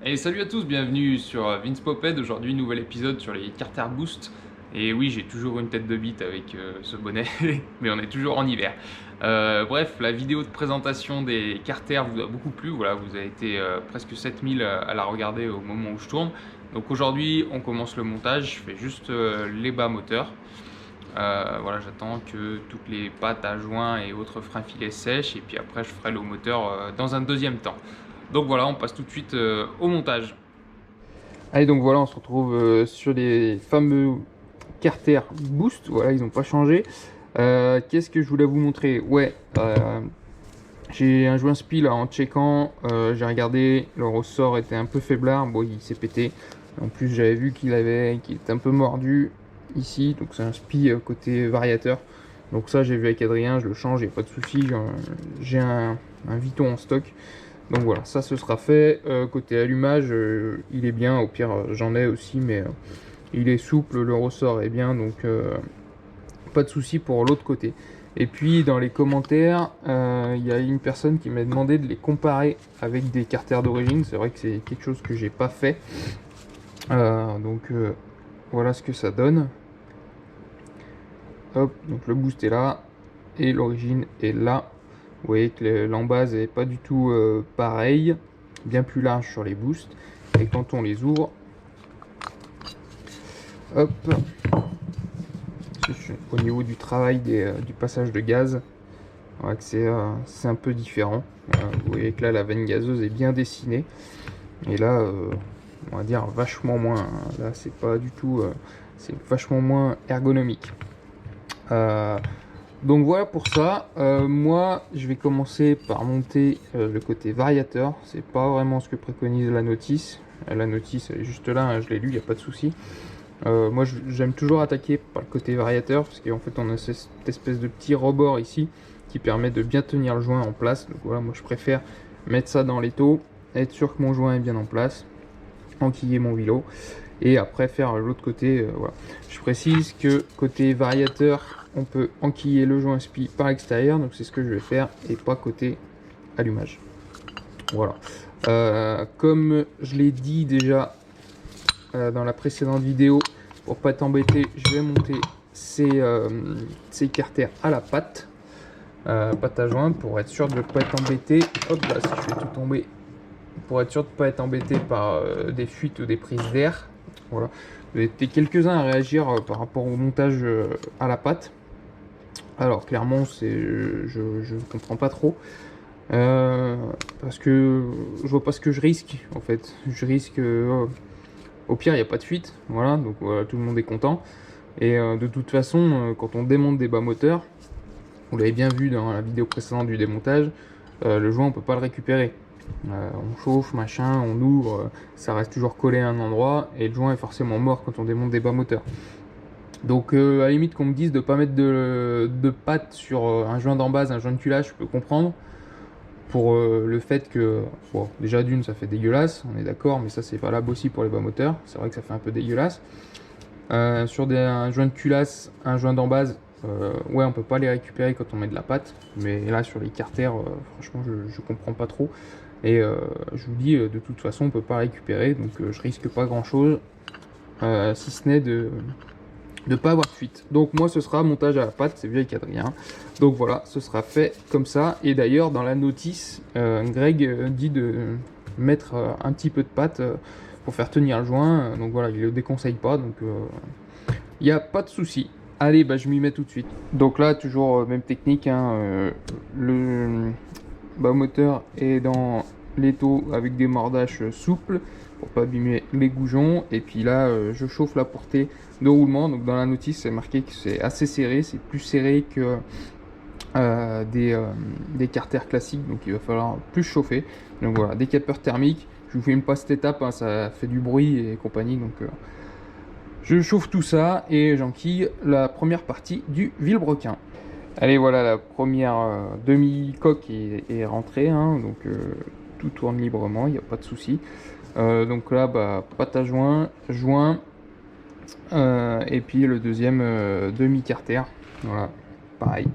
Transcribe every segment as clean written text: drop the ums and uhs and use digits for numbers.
Et salut à tous, bienvenue sur Vince Poped. Aujourd'hui, nouvel épisode sur les Carter Boost. Et oui, j'ai toujours une tête de bite avec ce bonnet, mais on est toujours en hiver. Bref, la vidéo de présentation des Carter vous a beaucoup plu. Voilà, vous avez été presque 7000 à la regarder au moment où je tourne. Donc aujourd'hui, on commence le montage. Je fais juste les bas moteurs. Voilà, j'attends que toutes les pattes à joint et autres freins filets sèchent. Et puis après, je ferai le moteur dans un deuxième temps. Donc voilà, on passe tout de suite au montage. Allez, donc voilà, on se retrouve sur les fameux Carter Boost. Voilà, ils n'ont pas changé. Qu'est-ce que je voulais vous montrer? Ouais, j'ai un joint spi là en checkant. J'ai regardé, le ressort était un peu faiblard. Bon, il s'est pété. En plus, j'avais vu qu'il était un peu mordu ici. Donc, c'est un spi côté variateur. Donc, ça, j'ai vu avec Adrien, je le change, il n'y a pas de souci. J'ai un Viton en stock. Donc voilà, ça ce sera fait. Côté allumage, il est bien. Au pire, j'en ai aussi, mais il est souple, le ressort est bien, donc pas de souci pour l'autre côté. Et puis dans les commentaires, il y a une personne qui m'a demandé de les comparer avec des carters d'origine. C'est vrai que c'est quelque chose que j'ai pas fait. Donc voilà ce que ça donne. Hop, donc le boost est là et l'origine est là. Vous voyez que l'embase n'est pas du tout pareil, bien plus large sur les boosts. Et quand on les ouvre, hop, au niveau du travail du passage de gaz, voilà que c'est un peu différent. Vous voyez que là la veine gazeuse est bien dessinée. Et là, on va dire vachement moins. Là, c'est pas du tout, c'est vachement moins ergonomique. Donc voilà pour ça. Moi, je vais commencer par monter le côté variateur. C'est pas vraiment ce que préconise la notice. La notice elle est juste là, hein, je l'ai lu, il n'y a pas de souci. Moi, j'aime toujours attaquer par le côté variateur parce qu'en fait, on a cette espèce de petit rebord ici qui permet de bien tenir le joint en place. Donc voilà, moi je préfère mettre ça dans l'étau, être sûr que mon joint est bien en place, enquiller mon vélo et après faire l'autre côté. Voilà. Je précise que côté variateur, on peut enquiller le joint spi par l'extérieur, donc c'est ce que je vais faire et pas côté allumage. Voilà. Comme je l'ai dit déjà dans la précédente vidéo, pour pas t'embêter, je vais monter ces carters à la patte, patte à joint, pour être sûr de ne pas être embêté. Hop là, si je fais tout tomber, pour être sûr de ne pas être embêté par des fuites ou des prises d'air. Voilà. Vous êtes quelques-uns à réagir par rapport au montage à la patte. Alors clairement, je comprends pas trop. Parce que je vois pas ce que je risque en fait. Je risque au pire il n'y a pas de fuite, voilà, donc voilà, tout le monde est content. Et de toute façon, quand on démonte des bas moteurs, vous l'avez bien vu dans la vidéo précédente du démontage, le joint on peut pas le récupérer. On chauffe, machin, on ouvre, ça reste toujours collé à un endroit et le joint est forcément mort quand on démonte des bas moteurs. Donc à la limite qu'on me dise de pas mettre de patte sur un joint d'embase, un joint de culage, je peux comprendre. Pour le fait que, bon, déjà d'une ça fait dégueulasse, on est d'accord, mais ça c'est valable aussi pour les bas moteurs, c'est vrai que ça fait un peu dégueulasse. Sur un joint de culasse, un joint d'embase, ouais on peut pas les récupérer quand on met de la pâte, mais là sur les carters, franchement je comprends pas trop. Et je vous dis, de toute façon on peut pas récupérer, donc je risque pas grand chose, si ce n'est de pas avoir de fuite. Donc moi ce sera montage à la patte, c'est vu avec Adrien. Donc voilà, ce sera fait comme ça. Et d'ailleurs dans la notice, Greg dit de mettre un petit peu de pâte pour faire tenir le joint. Donc voilà, il le déconseille pas, donc il n'y a pas de souci. Allez, bah, je m'y mets tout de suite. Donc là, toujours même technique, hein, le bas moteur est dans l'étau avec des mordaches souples pour pas abîmer les goujons. Et puis là, je chauffe la portée de roulement. Donc dans la notice, c'est marqué que c'est assez serré, c'est plus serré que des carters classiques, donc il va falloir plus chauffer. Donc voilà, décapeur thermique. Je vous filme pas cette étape, hein, ça fait du bruit et compagnie, donc je chauffe tout ça et j'enquille la première partie du vilebrequin. Allez, voilà, la première demi-coque est rentrée, hein, donc tout tourne librement, il n'y a pas de souci. Donc là, bah, pâte à joint, et puis le deuxième demi-carter, voilà, pareil.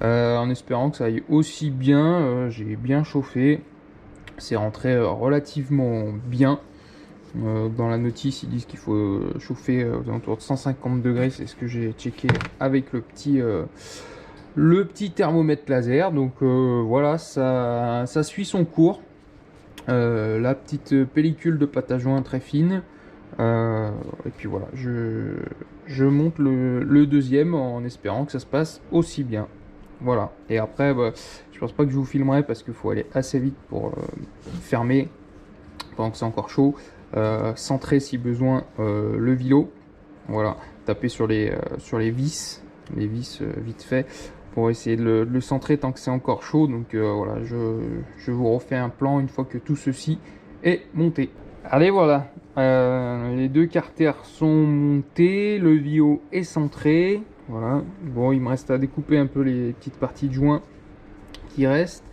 En espérant que ça aille aussi bien, j'ai bien chauffé. c'est rentré relativement bien. Dans la notice, ils disent qu'il faut chauffer aux alentours de 150 degrés, c'est ce que j'ai checké avec le petit thermomètre laser. Donc voilà, ça suit son cours. La petite pellicule de pâte à joint très fine. Et puis voilà, je monte le deuxième en espérant que ça se passe aussi bien. Voilà, et après, bah, je pense pas que je vous filmerai parce qu'il faut aller assez vite pour fermer pendant que c'est encore chaud. Centrer si besoin le vilo. Voilà, taper sur les vis, vite fait pour essayer de le centrer tant que c'est encore chaud. Donc voilà, je vous refais un plan une fois que tout ceci est monté. Allez, voilà, les deux carters sont montés, le vilo est centré. Voilà, bon, il me reste à découper un peu les petites parties de joint qui restent.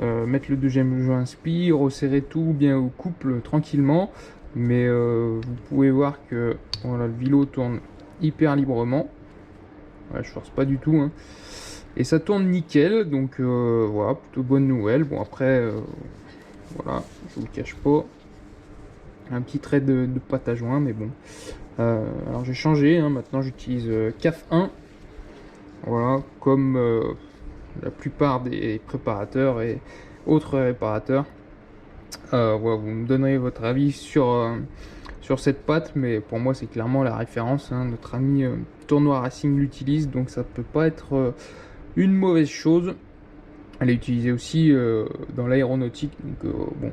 Mettre le deuxième joint spi, resserrer tout bien au couple tranquillement. Mais vous pouvez voir que voilà, le vilo tourne hyper librement. Ouais, je force pas du tout, hein. Et ça tourne nickel, donc voilà, plutôt bonne nouvelle. Bon, après, voilà, je vous le cache pas, un petit trait de pâte à joint, mais bon. Alors j'ai changé, hein, maintenant j'utilise CAF 1. Voilà, comme la plupart des préparateurs et autres réparateurs. Voilà, vous me donnerez votre avis sur cette pâte, mais pour moi c'est clairement la référence, hein. Notre ami Tournoi Racing l'utilise, donc ça peut pas être une mauvaise chose. Elle est utilisée aussi dans l'aéronautique, donc bon,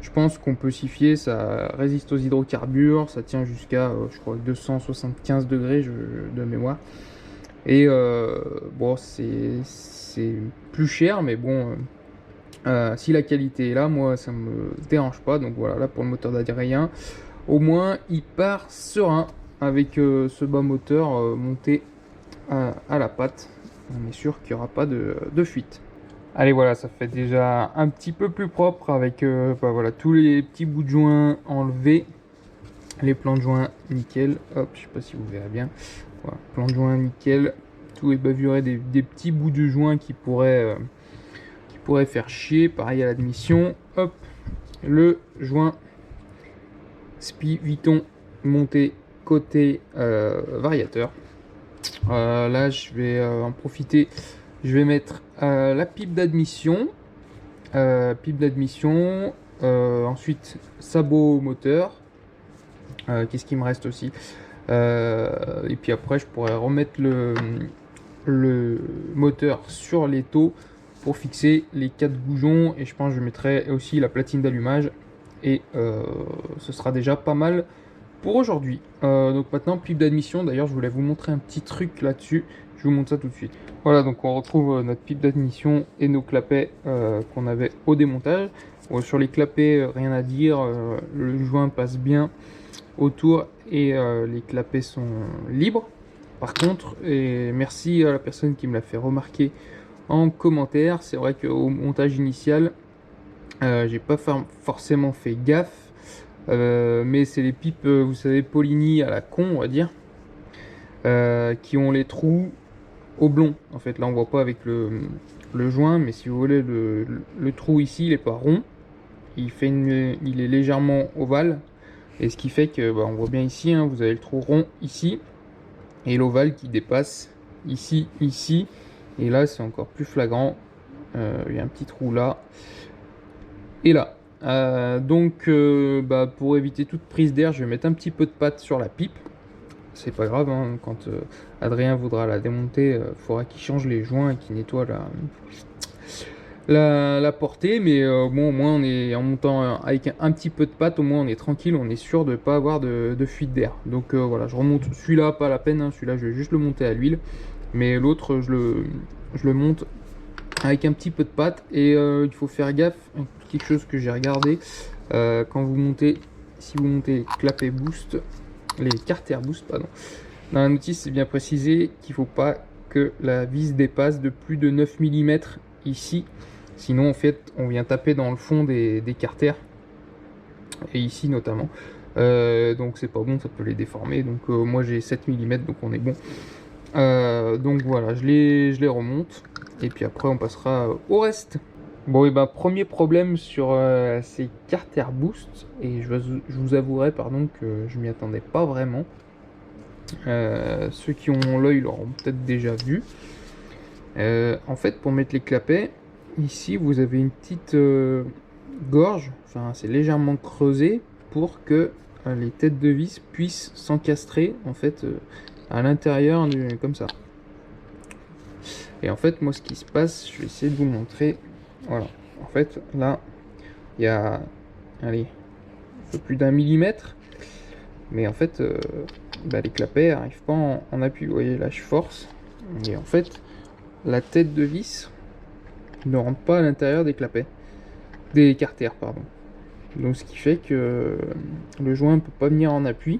je pense qu'on peut s'y fier. Ça résiste aux hydrocarbures, ça tient jusqu'à je crois 275 degrés de mémoire. Et bon, c'est plus cher, mais bon, si la qualité est là, moi ça me dérange pas. Donc voilà, là pour le moteur d'Adrien, au moins il part serein avec ce bas moteur monté à la patte. On est sûr qu'il n'y aura pas de fuite. Allez, voilà, ça fait déjà un petit peu plus propre avec bah, voilà, tous les petits bouts de joint enlevés, les plans de joint nickel. Hop, je sais pas si vous verrez bien. Voilà, plan de joint nickel, tout est bavuré des petits bouts de joint qui pourraient faire chier. Pareil à l'admission. Hop, le joint spi Viton monté côté variateur. Là, je vais en profiter. Je vais mettre la pipe d'admission. Ensuite, sabot moteur. Qu'est-ce qui me reste aussi? Et puis après, je pourrais remettre le moteur sur l'étau pour fixer les 4 goujons. Et je pense que je mettrai aussi la platine d'allumage. Et ce sera déjà pas mal pour aujourd'hui. Donc maintenant, pipe d'admission. D'ailleurs, je voulais vous montrer un petit truc là-dessus. Je vous montre ça tout de suite. Voilà, donc on retrouve notre pipe d'admission et nos clapets qu'on avait au démontage. Bon, sur les clapets, rien à dire. Le joint passe bien autour et les clapets sont libres. Par contre, et merci à la personne qui me l'a fait remarquer en commentaire, c'est vrai qu'au montage initial, j'ai pas forcément fait gaffe. Mais c'est les pipes, vous savez, Poligny à la con, on va dire, qui ont les trous oblongs. En fait, là on voit pas avec le joint, mais si vous voulez, le trou ici il est pas rond, il est légèrement ovale, et ce qui fait que bah, on voit bien ici, hein, vous avez le trou rond ici et l'ovale qui dépasse ici, et là c'est encore plus flagrant. Il y a un petit trou là et là. Donc bah, pour éviter toute prise d'air, je vais mettre un petit peu de pâte sur la pipe. C'est pas grave, hein, quand Adrien voudra la démonter, il faudra qu'il change les joints et qu'il nettoie la portée. Mais bon, au moins on est en montant avec un petit peu de pâte, au moins on est tranquille, on est sûr de ne pas avoir de fuite d'air. Donc voilà, je remonte celui-là, pas la peine, hein, celui-là je vais juste le monter à l'huile, mais l'autre je le monte avec un petit peu de pâte. Et il faut faire gaffe, quelque chose que j'ai regardé, quand vous montez, si vous montez les clapets boost, les carters boost, pardon, dans la notice c'est bien précisé qu'il ne faut pas que la vis dépasse de plus de 9 mm ici, sinon en fait on vient taper dans le fond des carters, et ici notamment, donc c'est pas bon, ça peut les déformer. Donc moi j'ai 7 mm, donc on est bon. Donc voilà, je les remonte et puis après on passera au reste. Bon, et ben, premier problème sur ces Carter Boost, et je vous avouerai pardon, que je m'y attendais pas vraiment. Ceux qui ont l'œil l'auront peut-être déjà vu. En fait, pour mettre les clapets, ici vous avez une petite gorge, enfin c'est légèrement creusé pour que les têtes de vis puissent s'encastrer en fait à l'intérieur comme ça. Et en fait, moi ce qui se passe, je vais essayer de vous montrer. Voilà, en fait là il y a, allez, un peu plus d'1 mm, mais en fait les clapets n'arrivent pas en appui. Vous voyez là, je force et en fait la tête de vis ne rentre pas à l'intérieur des clapets, des carters, pardon. Donc ce qui fait que le joint ne peut pas venir en appui.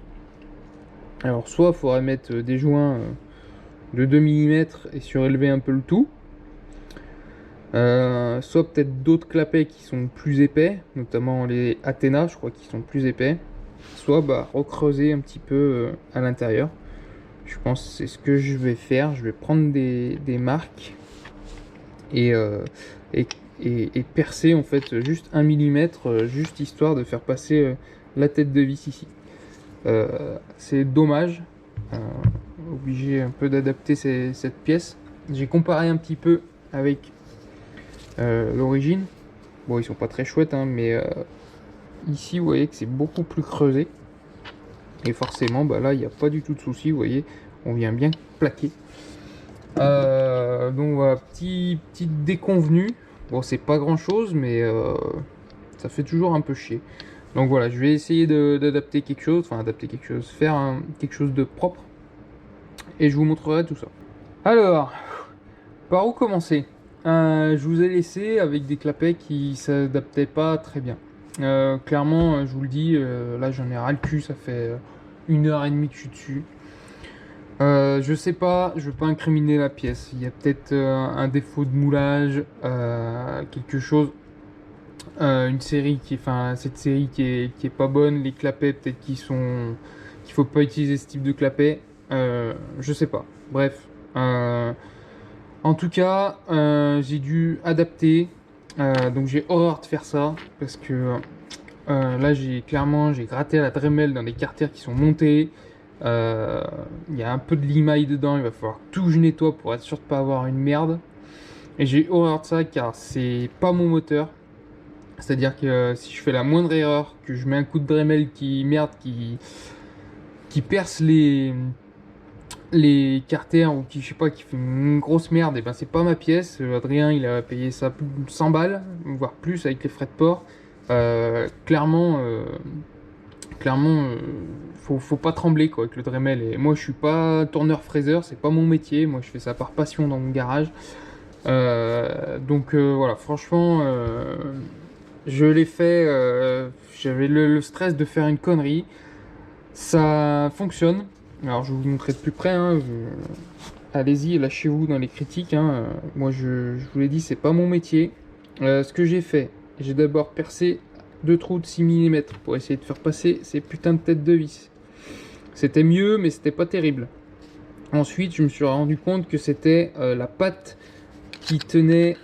Alors soit il faudrait mettre des joints de 2 mm et surélever un peu le tout, soit peut-être d'autres clapets qui sont plus épais, notamment les Athena, je crois qu'ils sont plus épais, soit recreuser un petit peu à l'intérieur. Je pense que c'est ce que je vais faire. Je vais prendre des marques et percer en fait juste 1 mm, juste histoire de faire passer la tête de vis ici. C'est dommage, obligé un peu d'adapter cette pièce. J'ai comparé un petit peu avec l'origine. Bon, ils sont pas très chouettes, hein, mais ici vous voyez que c'est beaucoup plus creusé. Et forcément, là, il n'y a pas du tout de souci. Vous voyez, on vient bien plaquer. Donc voilà, petite déconvenue. Bon, c'est pas grand chose, mais ça fait toujours un peu chier. Donc voilà, je vais essayer d'adapter quelque chose, faire quelque chose de propre. Et je vous montrerai tout ça. Alors, par où commencer? Je vous ai laissé avec des clapets qui s'adaptaient pas très bien. Clairement, je vous le dis, là j'en ai ras le cul, ça fait 1h30 que je suis dessus. Je sais pas, je veux pas incriminer la pièce. Il y a peut-être un défaut de moulage, quelque chose, une série cette série qui est pas bonne, les clapets peut-être qu'il faut pas utiliser ce type de clapet. Je sais pas. Bref. En tout cas, j'ai dû adapter. Donc j'ai horreur de faire ça parce que là j'ai gratté à la Dremel dans des carters qui sont montés. Il y a un peu de limaille dedans, il va falloir que tout je nettoie pour être sûr de pas avoir une merde. Et j'ai horreur de ça car c'est pas mon moteur. C'est à dire que si je fais la moindre erreur, que je mets un coup de Dremel qui perce les carters ou qui, je sais pas, qui fait une grosse merde, et ben c'est pas ma pièce. Adrien il a payé ça plus de 100 balles, voire plus avec les frais de port. Clairement, faut pas trembler quoi avec le Dremel. Et moi je suis pas tourneur-fraiseur, c'est pas mon métier. Moi je fais ça par passion dans mon garage. Donc voilà, franchement, je l'ai fait. J'avais le stress de faire une connerie. Ça fonctionne. Alors je vais vous montrer de plus près. Hein. Allez-y, lâchez-vous dans les critiques. Hein. Moi je vous l'ai dit, c'est pas mon métier. Ce que j'ai fait, j'ai d'abord percé 2 trous de 6 mm pour essayer de faire passer ces putains de têtes de vis. C'était mieux, mais c'était pas terrible. Ensuite, je me suis rendu compte que c'était la patte qui tenait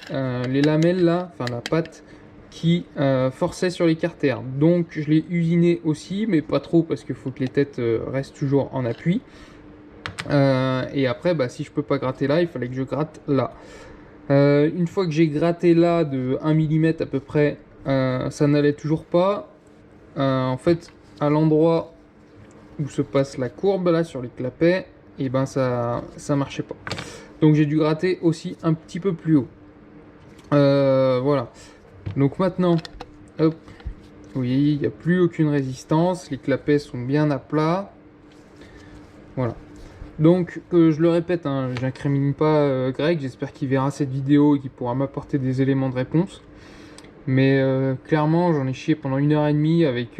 les lamelles là, enfin la patte qui forçait sur les carters. Donc je l'ai usiné aussi, mais pas trop parce qu'il faut que les têtes restent toujours en appui. Et après, si je peux pas gratter là, il fallait que je gratte là. Une fois que j'ai gratté là de 1 mm à peu près, ça n'allait toujours pas. En fait, à l'endroit où se passe la courbe là sur les clapets, et ça marchait pas. Donc j'ai dû gratter aussi un petit peu plus haut. Voilà. Donc maintenant, hop, oui, il n'y a plus aucune résistance. Les clapets sont bien à plat. Voilà. Donc, je le répète, hein, j'incrimine pas Greg. J'espère qu'il verra cette vidéo et qu'il pourra m'apporter des éléments de réponse. Mais clairement, j'en ai chié pendant 1h30 avec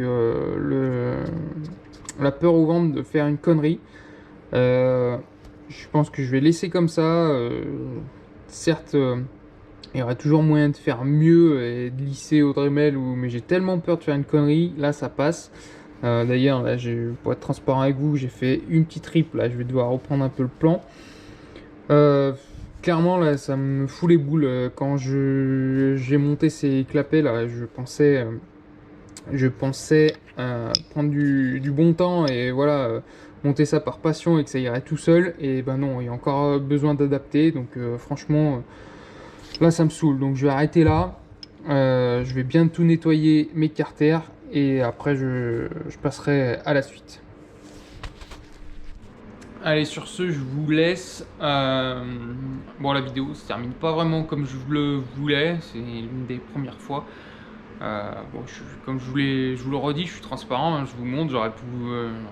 la peur au ventre de faire une connerie. Je pense que je vais laisser comme ça. Certes, il y aurait toujours moyen de faire mieux et de lisser au Dremel, mais j'ai tellement peur de faire une connerie. Là, ça passe. D'ailleurs, là, pour être transparent avec vous, j'ai fait une petite rip. Là, je vais devoir reprendre un peu le plan. clairement là ça me fout les boules. Quand j'ai monté ces clapets là, je pensais prendre du bon temps et voilà, monter ça par passion et que ça irait tout seul. Et ben non, il y a encore besoin d'adapter. Donc franchement, là ça me saoule. Donc je vais arrêter là. Je vais bien tout nettoyer mes carters et après je passerai à la suite. Allez, sur ce, je vous laisse. Bon, la vidéo se termine pas vraiment comme je le voulais. C'est l'une des premières fois. Bon, comme je vous le redis, je suis transparent, hein, je vous montre, j'aurais pu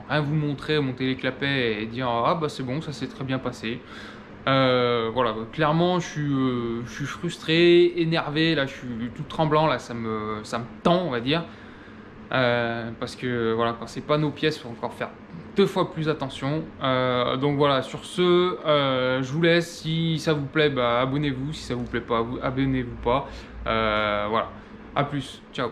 rien vous montrer, monter les clapets et dire ah bah c'est bon, ça s'est très bien passé. Voilà, clairement je suis frustré, énervé, là je suis tout tremblant, là ça me tend on va dire. Parce que voilà, quand c'est pas nos pièces, il faut encore faire 2 fois plus attention. Donc voilà, sur ce, je vous laisse. Si ça vous plaît, bah, abonnez-vous. Si ça vous plaît pas, abonnez-vous pas. Voilà. À plus. Ciao.